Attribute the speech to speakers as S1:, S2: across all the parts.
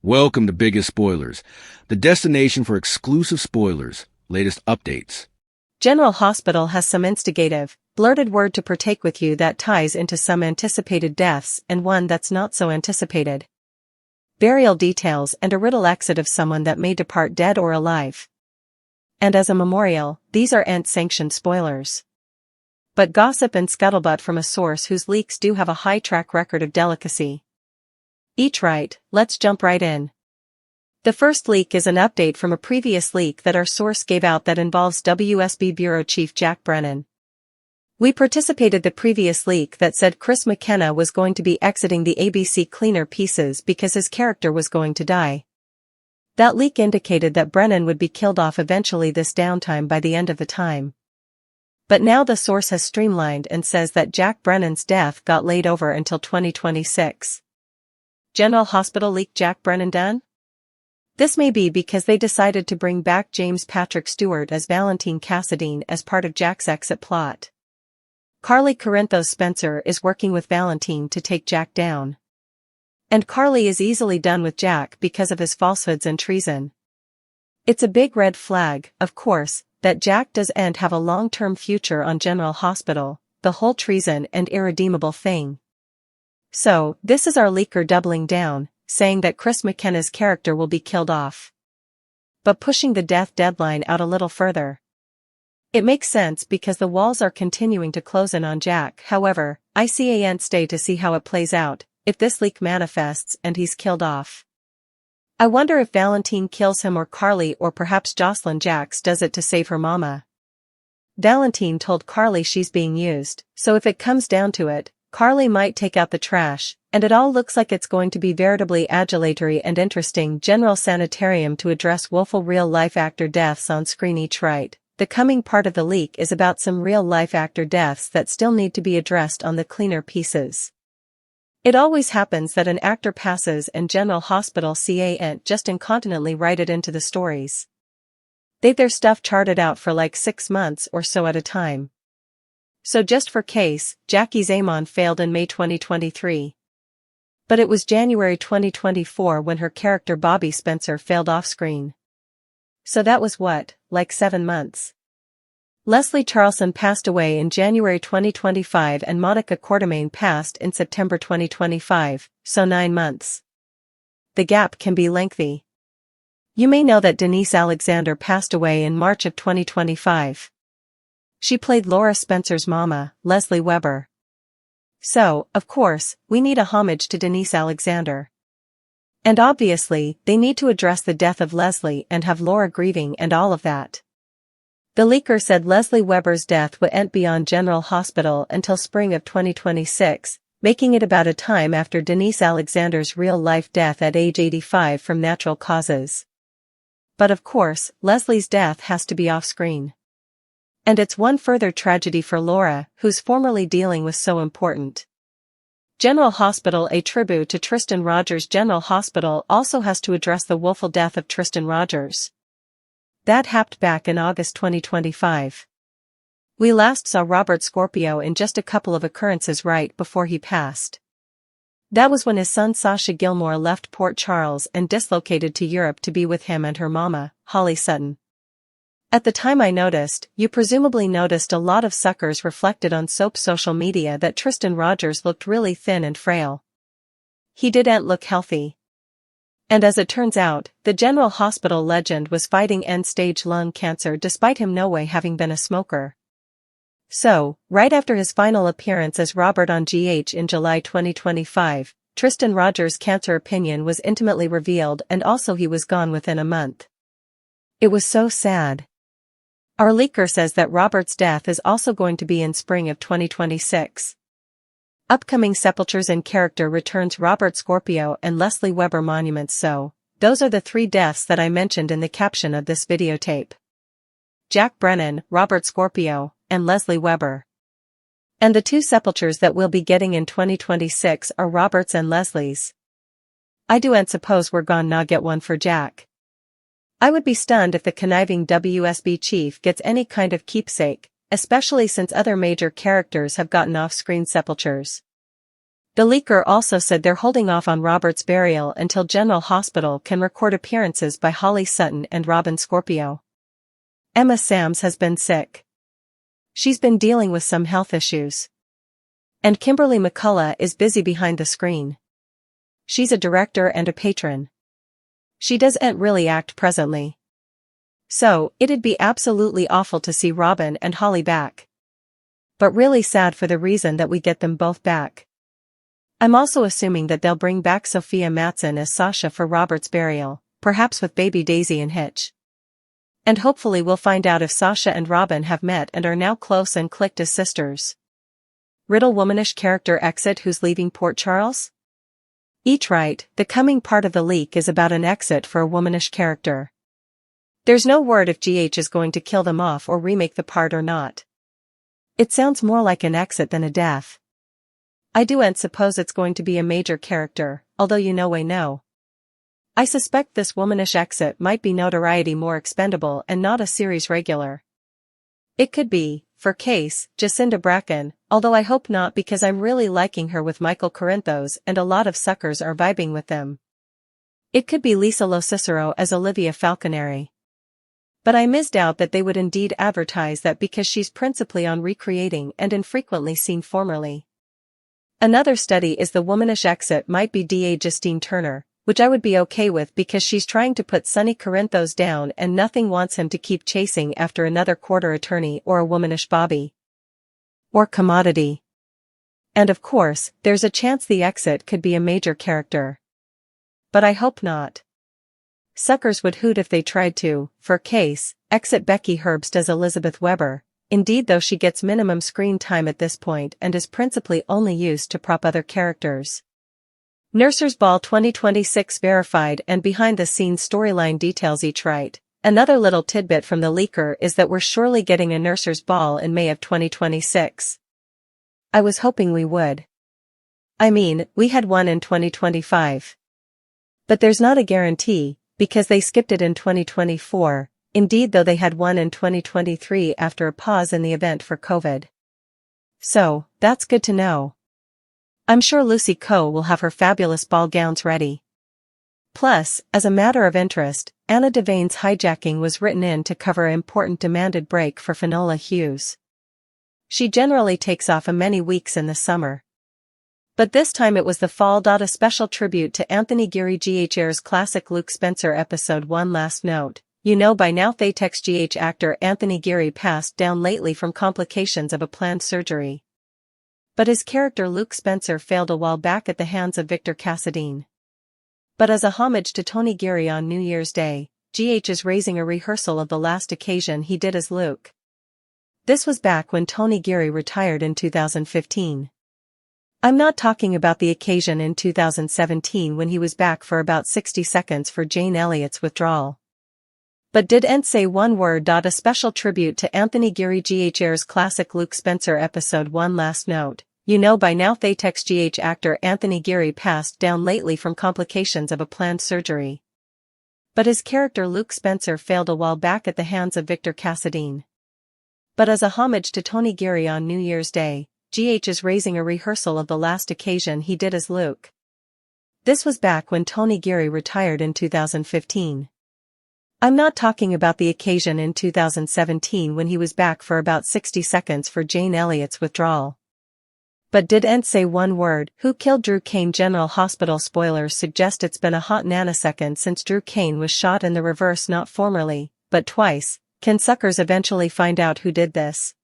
S1: Welcome to Biggest Spoilars, the destination for exclusive spoilers, latest updates.
S2: General Hospital has some instigative, blurted word to partake with you that ties into some anticipated deaths and one that's not so anticipated. Burial details and a riddle exit of someone that may depart dead or alive. And as a memorial, these are sanctioned spoilers. But gossip and scuttlebutt from a source whose leaks do have a high track record of delicacy. Let's jump right in. The first leak is an update from a previous leak that our source gave out that involves WSB Bureau Chief Jack Brennan. We participated the previous leak that said Chris McKenna was going to be exiting the ABC cleaner pieces because his character was going to die. That leak indicated that Brennan would be killed off eventually this downtime by the end of the time. But now the source has streamlined and says that Jack Brennan's death got laid over until 2026. General Hospital leak Jack Brennan done? This may be because they decided to bring back James Patrick Stewart as Valentine Cassadine as part of Jack's exit plot. Carly Corinthos Spencer is working with Valentine to take Jack down. And Carly is easily done with Jack because of his falsehoods and treason. It's a big red flag, of course, that Jack doesn't have a long-term future on General Hospital, the whole treason and irredeemable thing. So, this is our leaker doubling down, saying that Chris McKenna's character will be killed off. But pushing the death deadline out a little further. It makes sense because the walls are continuing to close in on Jack. However, I can't stay to see how it plays out, if this leak manifests and he's killed off. I wonder if Valentine kills him or Carly or perhaps Jocelyn Jacks does it to save her mama. Valentine told Carly she's being used, so if it comes down to it, Carly might take out the trash, and it all looks like it's going to be veritably adulatory and interesting general sanitarium to address woeful real-life actor deaths on screen each right. The coming part of the leak is about some real-life actor deaths that still need to be addressed on the cleaner pieces. It always happens that an actor passes and General Hospital can't just incontinently write it into the stories. They've their stuff charted out for like 6 months or so at a time. So just for case, Jackie Zaman failed in May 2023. But it was January 2024 when her character Bobby Spencer failed off-screen. So that was like 7 months. Leslie Charleson passed away in January 2025 and Monica Quartermain passed in September 2025, so 9 months. The gap can be lengthy. You may know that Denise Alexander passed away in March of 2025. She played Laura Spencer's mama, Leslie Weber. So, of course, we need a homage to Denise Alexander. And obviously, they need to address the death of Leslie and have Laura grieving and all of that. The leaker said Leslie Weber's death wouldn't be on General Hospital until spring of 2026, making it about a time after Denise Alexander's real-life death at age 85 from natural causes. But of course, Leslie's death has to be off-screen. And it's one further tragedy for Laura, who's formerly dealing with so important. General Hospital a tribute to Tristan Rogers. General Hospital also has to address the woeful death of Tristan Rogers. That happened back in August 2025. We last saw Robert Scorpio in just a couple of occurrences right before he passed. That was when his son Sasha Gilmore left Port Charles and dislocated to Europe to be with him and her mama, Holly Sutton. At the time I noticed, you presumably noticed a lot of suckers reflected on soap social media that Tristan Rogers looked really thin and frail. He didn't look healthy. And as it turns out, the General Hospital legend was fighting end-stage lung cancer despite him no way having been a smoker. So, right after his final appearance as Robert on GH in July 2025, Tristan Rogers' cancer opinion was intimately revealed and also he was gone within a month. It was so sad. Our leaker says that Robert's death is also going to be in spring of 2026. Upcoming sepultures and character returns Robert Scorpio and Leslie Weber monuments. So, those are the 3 deaths that I mentioned in the caption of this videotape. Jack Brennan, Robert Scorpio, and Leslie Weber. And the 2 sepultures that we'll be getting in 2026 are Robert's and Leslie's. I do'nt suppose we're gonna get one for Jack. I would be stunned if the conniving WSB chief gets any kind of keepsake, especially since other major characters have gotten off-screen sepultures. The leaker also said they're holding off on Robert's burial until General Hospital can record appearances by Holly Sutton and Robin Scorpio. Emma Sams has been sick. She's been dealing with some health issues. And Kimberly McCullough is busy behind the screen. She's a director and a patron. She doesn't really act presently. So, it'd be absolutely awful to see Robin and Holly back. But really sad for the reason that we get them both back. I'm also assuming that they'll bring back Sophia Matson as Sasha for Robert's burial, perhaps with baby Daisy and Hitch. And hopefully we'll find out if Sasha and Robin have met and are now close and clicked as sisters. Riddle womanish character exit who's leaving Port Charles? Each right, the coming part of the leak is about an exit for a womanish character. There's no word if GH is going to kill them off or remake the part or not. It sounds more like an exit than a death. I don't suppose it's going to be a major character, although no. I suspect this womanish exit might be notoriety more expendable and not a series regular. It could be, for case, Jacinda Bracken, although I hope not because I'm really liking her with Michael Corinthos and a lot of suckers are vibing with them. It could be Lisa Locicero as Olivia Falconeri. But I misdoubt that they would indeed advertise that because she's principally on recreating and infrequently seen formerly. Another study is the womanish exit might be DA Justine Turner, which I would be okay with because she's trying to put Sonny Corinthos down and nothing wants him to keep chasing after another quarter attorney or a womanish Bobby. Or commodity. And of course, there's a chance the exit could be a major character. But I hope not. Suckers would hoot if they tried to, for case, exit Becky Herbst as Elizabeth Weber. Indeed though she gets minimum screen time at this point and is principally only used to prop other characters. Nurses Ball 2026 verified and behind-the-scenes storyline details each right. Another little tidbit from the leaker is that we're surely getting a Nurses Ball in May of 2026. I was hoping we would. I mean, we had one in 2025. But there's not a guarantee, because they skipped it in 2024. Indeed though they had one in 2023 after a pause in the event for COVID. So, that's good to know. I'm sure Lucy Coe will have her fabulous ball gowns ready. Plus, as a matter of interest, Anna Devane's hijacking was written in to cover an important demanded break for Finola Hughes. She generally takes off many weeks in the summer. But this time it was the fall. A special tribute to Anthony Geary GHR's classic Luke Spencer episode. One last note. By now Thetex GH actor Anthony Geary passed down lately from complications of a planned surgery. But his character Luke Spencer failed a while back at the hands of Victor Cassadine. But as a homage to Tony Geary on New Year's Day, GH is raising a rehearsal of the last occasion he did as Luke. This was back when Tony Geary retired in 2015. I'm not talking about the occasion in 2017 when he was back for about 60 seconds for Jane Elliott's withdrawal. But didn't say one word. A special tribute to Anthony Geary GHR's classic Luke Spencer episode. One last note. By now Thetex GH actor Anthony Geary passed down lately from complications of a planned surgery. But his character Luke Spencer failed a while back at the hands of Victor Cassadine. But as a homage to Tony Geary on New Year's Day, GH is raising a rehearsal of the last occasion he did as Luke. This was back when Tony Geary retired in 2015. I'm not talking about the occasion in 2017 when he was back for about 60 seconds for Jane Elliott's withdrawal. But didn't say one word. Who killed Drew Kane? General Hospital spoilers suggest it's been a hot nanosecond since Drew Kane was shot in the reverse, not formerly, but twice. Can suckers eventually find out who did this?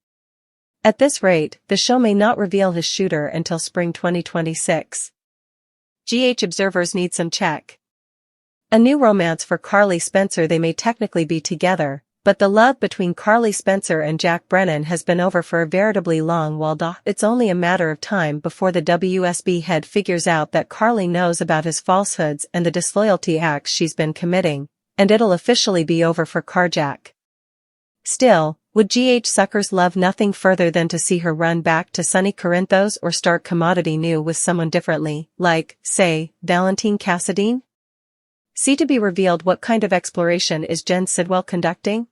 S2: At this rate, the show may not reveal his shooter until spring 2026. GH observers need some check. A new romance for Carly Spencer. They may technically be together, but the love between Carly Spencer and Jack Brennan has been over for a veritably long while. It's only a matter of time before the WSB head figures out that Carly knows about his falsehoods and the disloyalty acts she's been committing, and it'll officially be over for Carjack. Still, would GH suckers love nothing further than to see her run back to Sonny Corinthos or start commodity new with someone differently, like, say, Valentine Cassadine? See to be revealed. What kind of exploration is Jen Sidwell conducting?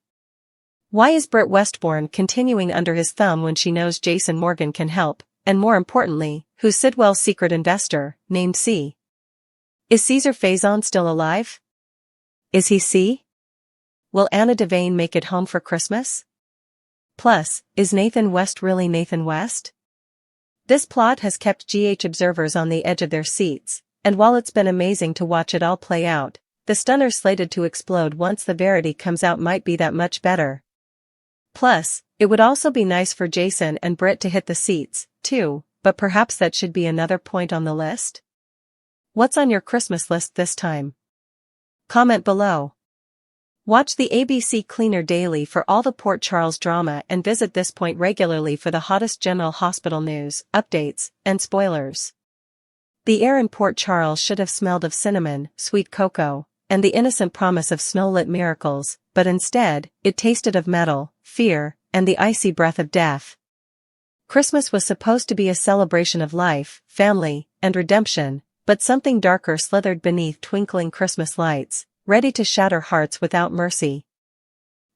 S2: Why is Britt Westbourne continuing under his thumb when she knows Jason Morgan can help, and more importantly, who's Sidwell's secret investor, named C? Is Caesar Faison still alive? Is he C? Will Anna Devane make it home for Christmas? Plus, is Nathan West really Nathan West? This plot has kept GH observers on the edge of their seats, and while it's been amazing to watch it all play out, the stunner slated to explode once the verity comes out might be that much better. Plus, it would also be nice for Jason and Britt to hit the seats, too, but perhaps that should be another point on the list? What's on your Christmas list this time? Comment below. Watch the ABC Cleaner daily for all the Port Charles drama and visit this point regularly for the hottest General Hospital news, updates, and spoilers. The air in Port Charles should have smelled of cinnamon, sweet cocoa, and the innocent promise of snow-lit miracles, but instead, it tasted of metal, fear, and the icy breath of death. Christmas was supposed to be a celebration of life, family, and redemption, but something darker slithered beneath twinkling Christmas lights, ready to shatter hearts without mercy.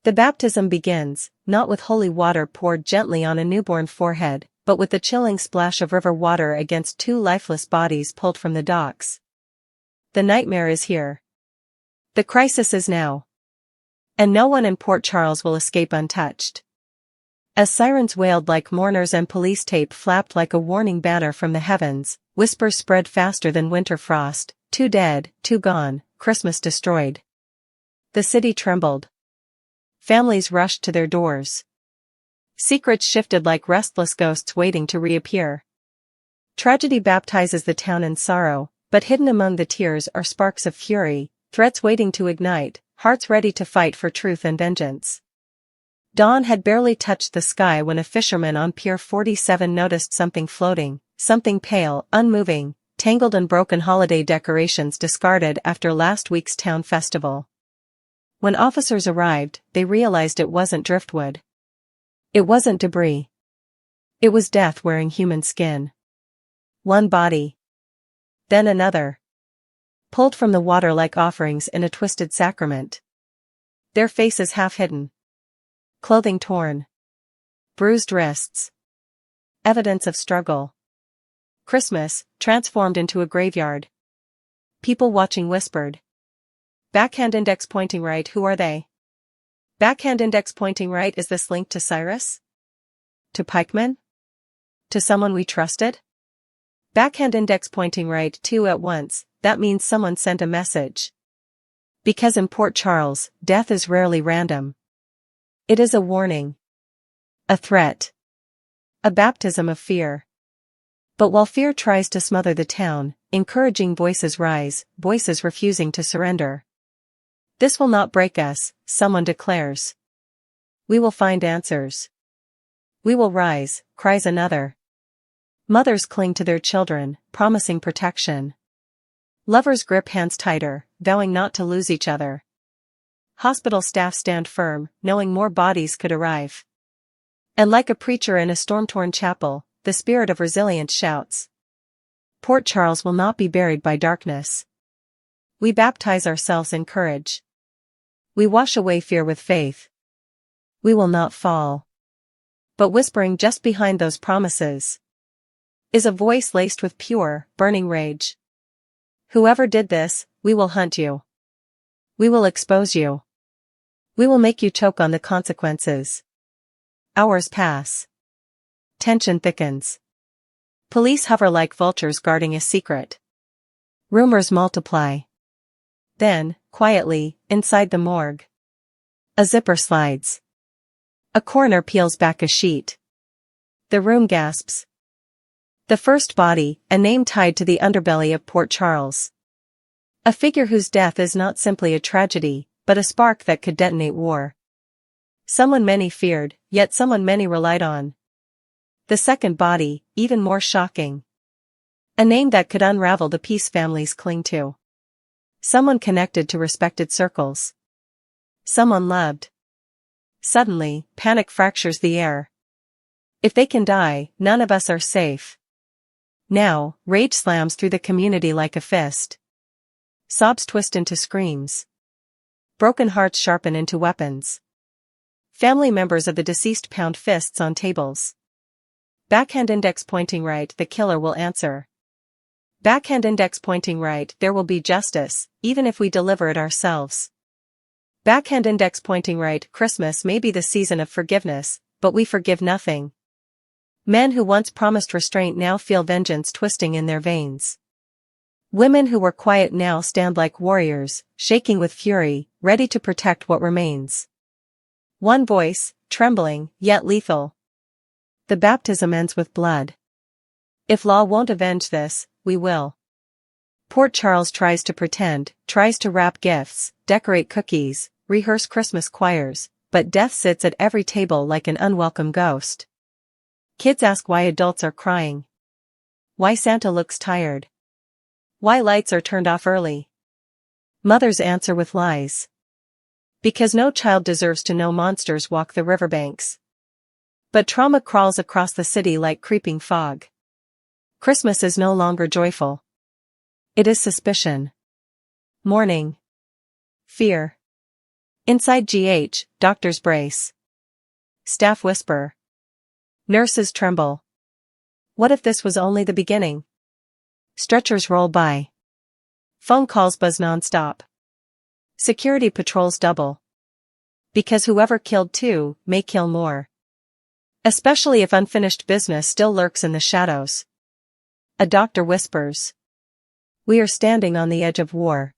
S2: The baptism begins, not with holy water poured gently on a newborn forehead, but with the chilling splash of river water against two lifeless bodies pulled from the docks. The nightmare is here. The crisis is now. And no one in Port Charles will escape untouched. As sirens wailed like mourners and police tape flapped like a warning banner from the heavens, whispers spread faster than winter frost, 2 dead, 2 gone, Christmas destroyed. The city trembled. Families rushed to their doors. Secrets shifted like restless ghosts waiting to reappear. Tragedy baptizes the town in sorrow, but hidden among the tears are sparks of fury, threats waiting to ignite, hearts ready to fight for truth and vengeance. Dawn had barely touched the sky when a fisherman on Pier 47 noticed something floating, something pale, unmoving, tangled in broken holiday decorations discarded after last week's town festival. When officers arrived, they realized it wasn't driftwood. It wasn't debris. It was death wearing human skin. One body. Then another. Pulled from the water like offerings in a twisted sacrament. Their faces half hidden. Clothing torn. Bruised wrists. Evidence of struggle. Christmas, transformed into a graveyard. People watching whispered. Backhand index pointing right, who are they? Backhand index pointing right, is this linked to Cyrus? To Pikeman? To someone we trusted? Backhand index pointing right, 2 at once, that means someone sent a message. Because in Port Charles, death is rarely random. It is a warning. A threat. A baptism of fear. But while fear tries to smother the town, encouraging voices rise, voices refusing to surrender. This will not break us, someone declares. We will find answers. We will rise, cries another. Mothers cling to their children, promising protection. Lovers grip hands tighter, vowing not to lose each other. Hospital staff stand firm, knowing more bodies could arrive. And like a preacher in a storm-torn chapel, the spirit of resilience shouts. Port Charles will not be buried by darkness. We baptize ourselves in courage. We wash away fear with faith. We will not fall. But whispering just behind those promises is a voice laced with pure, burning rage. Whoever did this, we will hunt you. We will expose you. We will make you choke on the consequences. Hours pass. Tension thickens. Police hover like vultures guarding a secret. Rumors multiply. Then, quietly, inside the morgue, a zipper slides. A coroner peels back a sheet. The room gasps. The first body, a name tied to the underbelly of Port Charles. A figure whose death is not simply a tragedy, but a spark that could detonate war. Someone many feared, yet someone many relied on. The second body, even more shocking. A name that could unravel the peace families cling to. Someone connected to respected circles. Someone loved. Suddenly, panic fractures the air. If they can die, none of us are safe. Now, rage slams through the community like a fist. Sobs twist into screams. Broken hearts sharpen into weapons. Family members of the deceased pound fists on tables. Backhand index pointing right, the killer will answer. Backhand index pointing right, there will be justice, even if we deliver it ourselves. Backhand index pointing right, Christmas may be the season of forgiveness, but we forgive nothing. Men who once promised restraint now feel vengeance twisting in their veins. Women who were quiet now stand like warriors, shaking with fury, ready to protect what remains. One voice, trembling, yet lethal. The baptism ends with blood. If law won't avenge this, we will. Port Charles tries to pretend, tries to wrap gifts, decorate cookies, rehearse Christmas choirs, but death sits at every table like an unwelcome ghost. Kids ask why adults are crying. Why Santa looks tired. Why lights are turned off early. Mothers answer with lies. Because no child deserves to know monsters walk the riverbanks. But trauma crawls across the city like creeping fog. Christmas is no longer joyful. It is suspicion. Mourning. Fear. Inside GH, doctors brace. Staff whisper. Nurses tremble. What if this was only the beginning? Stretchers roll by. Phone calls buzz non-stop. Security patrols double. Because whoever killed two may kill more. Especially if unfinished business still lurks in the shadows. A doctor whispers. We are standing on the edge of war.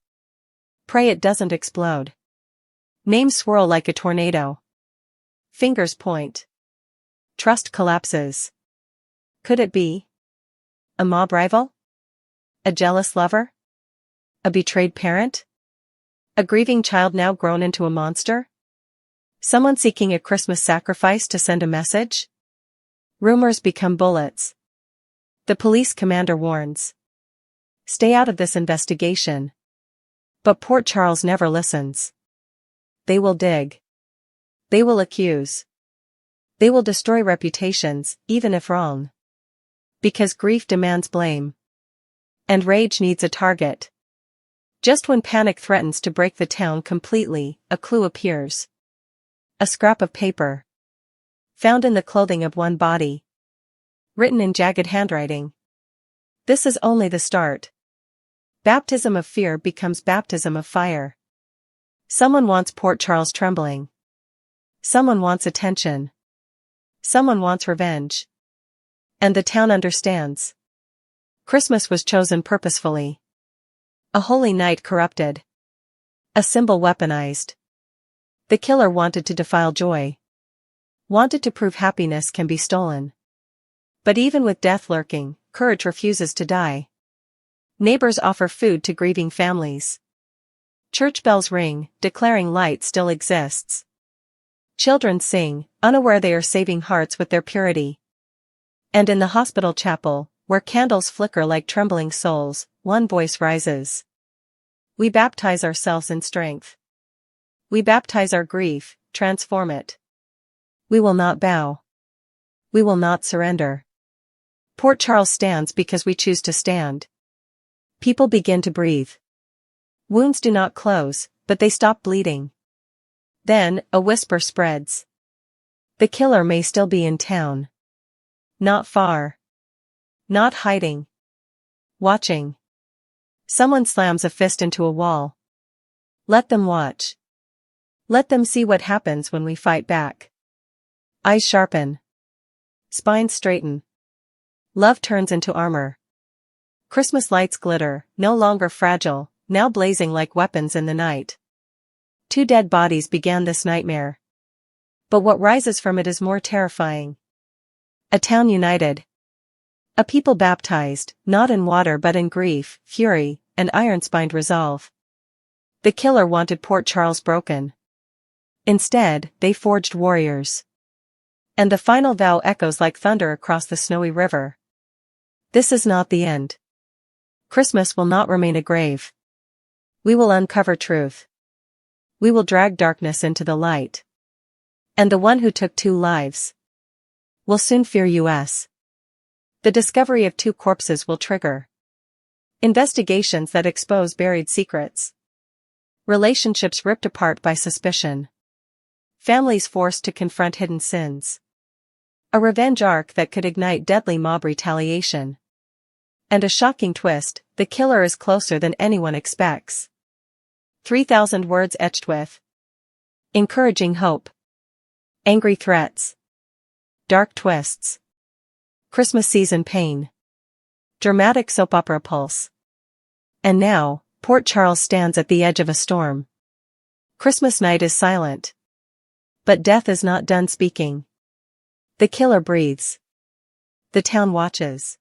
S2: Pray it doesn't explode. Names swirl like a tornado. Fingers point. Trust collapses. Could it be? A mob rival? A jealous lover? A betrayed parent? A grieving child now grown into a monster? Someone seeking a Christmas sacrifice to send a message? Rumors become bullets. The police commander warns. Stay out of this investigation. But Port Charles never listens. They will dig. They will accuse. They will destroy reputations, even if wrong. Because grief demands blame. And rage needs a target. Just when panic threatens to break the town completely, a clue appears. A scrap of paper. Found in the clothing of one body. Written in jagged handwriting. This is only the start. Baptism of fear becomes baptism of fire. Someone wants Port Charles trembling. Someone wants attention. Someone wants revenge. And the town understands. Christmas was chosen purposefully. A holy night corrupted. A symbol weaponized. The killer wanted to defile joy. Wanted to prove happiness can be stolen. But even with death lurking, courage refuses to die. Neighbors offer food to grieving families. Church bells ring, declaring light still exists. Children sing, unaware they are saving hearts with their purity. And in the hospital chapel, where candles flicker like trembling souls, one voice rises. We baptize ourselves in strength. We baptize our grief, transform it. We will not bow. We will not surrender. Port Charles stands because we choose to stand. People begin to breathe. Wounds do not close, but they stop bleeding. Then, a whisper spreads. The killer may still be in town. Not far. Not hiding. Watching. Someone slams a fist into a wall. Let them watch. Let them see what happens when we fight back. Eyes sharpen. Spines straighten. Love turns into armor. Christmas lights glitter, no longer fragile, now blazing like weapons in the night. 2 dead bodies began this nightmare. But what rises from it is more terrifying. A town united. A people baptized, not in water but in grief, fury, and iron-spined resolve. The killer wanted Port Charles broken. Instead, they forged warriors. And the final vow echoes like thunder across the snowy river. This is not the end. Christmas will not remain a grave. We will uncover truth. We will drag darkness into the light. And the one who took 2 lives will soon fear us. The discovery of 2 corpses will trigger investigations that expose buried secrets. Relationships ripped apart by suspicion. Families forced to confront hidden sins. A revenge arc that could ignite deadly mob retaliation. And a shocking twist, the killer is closer than anyone expects. 3,000 words etched with encouraging hope, angry threats, dark twists, Christmas season pain, dramatic soap opera pulse. And now, Port Charles stands at the edge of a storm. Christmas night is silent. But death is not done speaking. The killer breathes. The town watches.